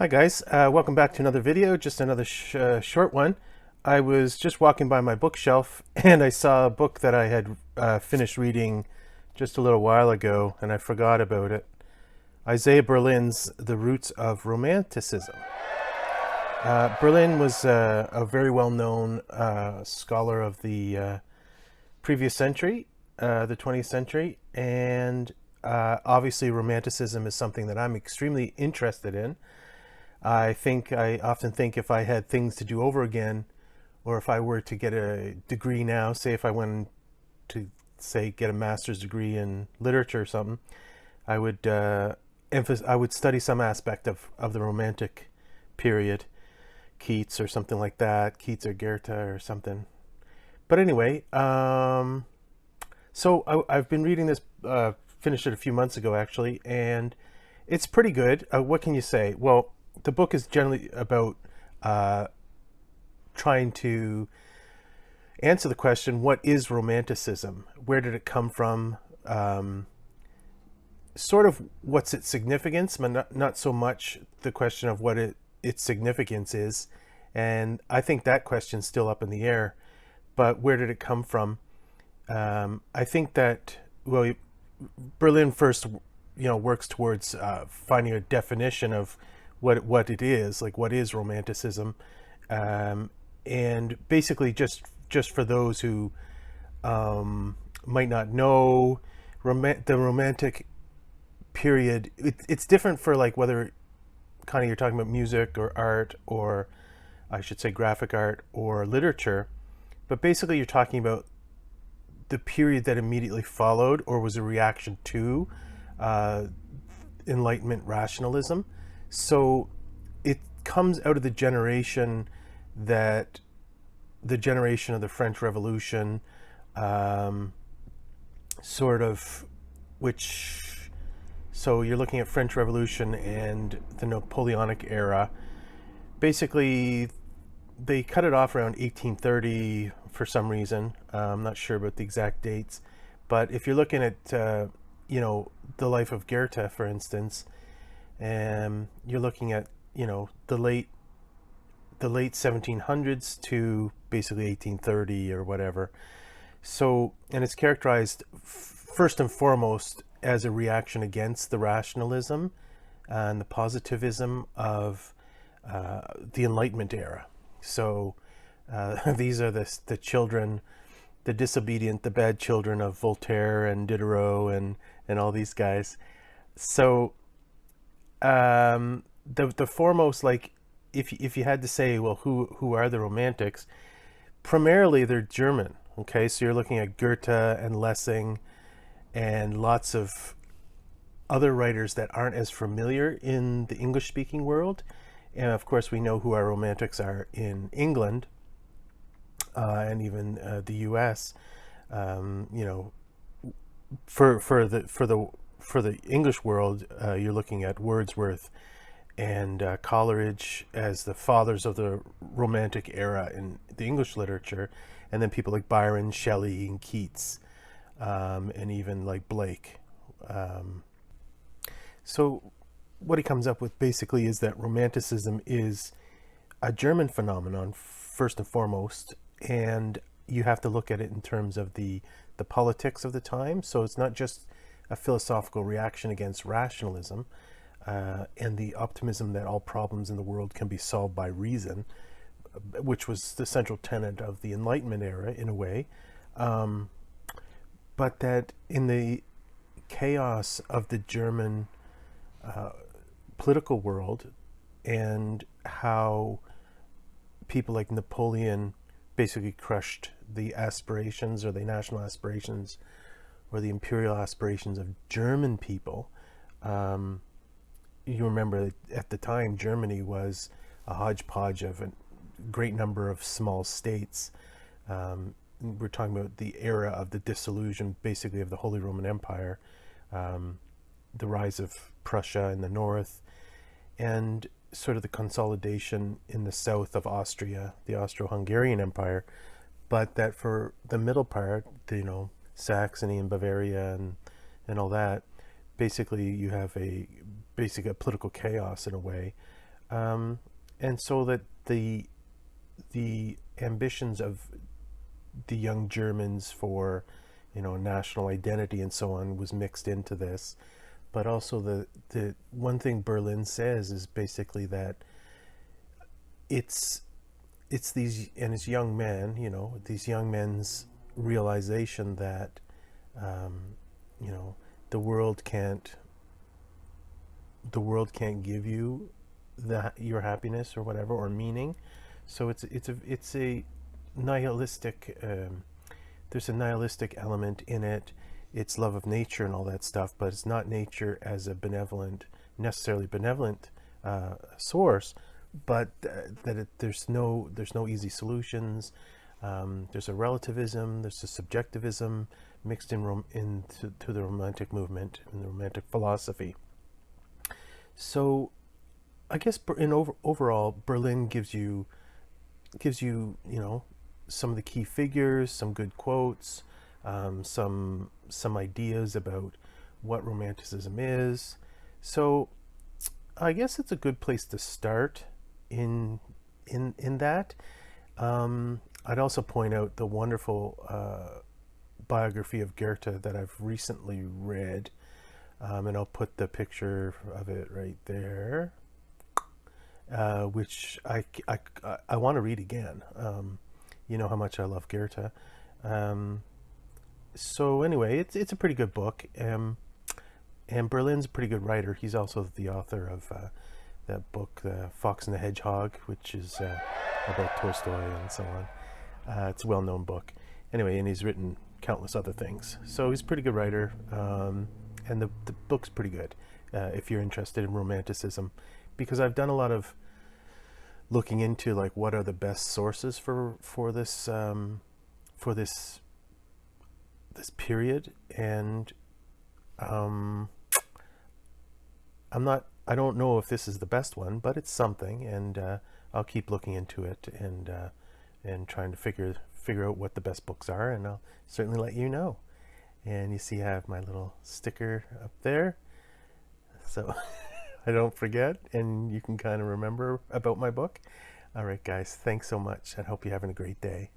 Hi guys, welcome back to another video, just another short one. I was just walking by my bookshelf and I saw a book that I had finished reading just a little while ago and I forgot about it. Isaiah Berlin's The Roots of Romanticism. Berlin was a very well-known scholar of the previous century, the 20th century, and obviously Romanticism is something that I'm extremely interested in. I often think if I had things to do over again, or if I were to get a degree now, say if I went to get a master's degree in literature or something, I would I would study some aspect of the Romantic period, Keats or something like that, Keats or Goethe or something. But anyway, I've been reading this, finished it a few months ago actually, and it's pretty good. What can you say? Well, the book is generally about trying to answer the question, what is Romanticism? Where did it come from? Sort of what's its significance, but not so much the question of what its significance is. And I think that question's still up in the air. But where did it come from? I think that, well, Berlin first, works towards finding a definition of what it is, like what is Romanticism, and basically just for those who might not know, the Romantic period, it's different for like whether kind of you're talking about music or art, or I should say graphic art or literature, but basically you're talking about the period that immediately followed or was a reaction to Enlightenment rationalism. So it comes out of the generation of the French Revolution, sort of, so you're looking at French Revolution and the Napoleonic era. Basically, they cut it off around 1830 for some reason. I'm not sure about the exact dates, but if you're looking at, the life of Goethe, for instance, you're looking at, the late 1700s to basically 1830 or whatever. So, and it's characterized first and foremost as a reaction against the rationalism and the positivism of the Enlightenment era. So these are the children, the disobedient, the bad children of Voltaire and Diderot and all these guys. So the foremost, like, if you had to say, well, who are the Romantics? Primarily, they're German. Okay, so you're looking at Goethe and Lessing and lots of other writers that aren't as familiar in the English-speaking world. And of course, we know who our Romantics are in England, and even the U.S. For the English world, you're looking at Wordsworth and Coleridge as the fathers of the Romantic era in the English literature, and then people like Byron, Shelley, and Keats, and even like Blake. So what he comes up with basically is that Romanticism is a German phenomenon first and foremost, and you have to look at it in terms of the politics of the time. So it's not just a philosophical reaction against rationalism and the optimism that all problems in the world can be solved by reason, which was the central tenet of the Enlightenment era in a way, but that in the chaos of the German political world and how people like Napoleon basically crushed the aspirations or the national aspirations or the imperial aspirations of German people. You remember that at the time Germany was a hodgepodge of a great number of small states. We're talking about the era of the dissolution basically of the Holy Roman Empire, the rise of Prussia in the north, and sort of the consolidation in the south of Austria, the Austro-Hungarian Empire, but that for the middle part, Saxony and Bavaria and all that, basically you have a political chaos in a way, and so that the ambitions of the young Germans for, national identity and so on was mixed into this. But also the one thing Berlin says is basically that it's these, and it's young men, these young men's realization that um, the world can't give you your happiness or whatever, or meaning. So it's a nihilistic. There's a nihilistic element in it. It's love of nature and all that stuff, but it's not nature as a necessarily benevolent source, but there's no easy solutions. There's a relativism, there's a subjectivism mixed into the Romantic movement and the Romantic philosophy. So, I guess overall, Berlin gives you some of the key figures, some good quotes, some ideas about what Romanticism is. So I guess it's a good place to start in that. I'd also point out the wonderful biography of Goethe that I've recently read, and I'll put the picture of it right there, which I want to read again. You know how much I love Goethe. So anyway, it's a pretty good book, and Berlin's a pretty good writer. He's also the author of that book, The Fox and the Hedgehog, which is about Tolstoy and so on. It's a well-known book. Anyway, and he's written countless other things. So he's a pretty good writer, and the book's pretty good if you're interested in Romanticism, because I've done a lot of looking into like what are the best sources for this period, and I don't know if this is the best one, but it's something, and I'll keep looking into it and trying to figure out what the best books are, and I'll certainly let you know. And you see I have my little sticker up there, so I don't forget, and you can kind of remember about my book. All right, guys, thanks so much. I hope you're having a great day.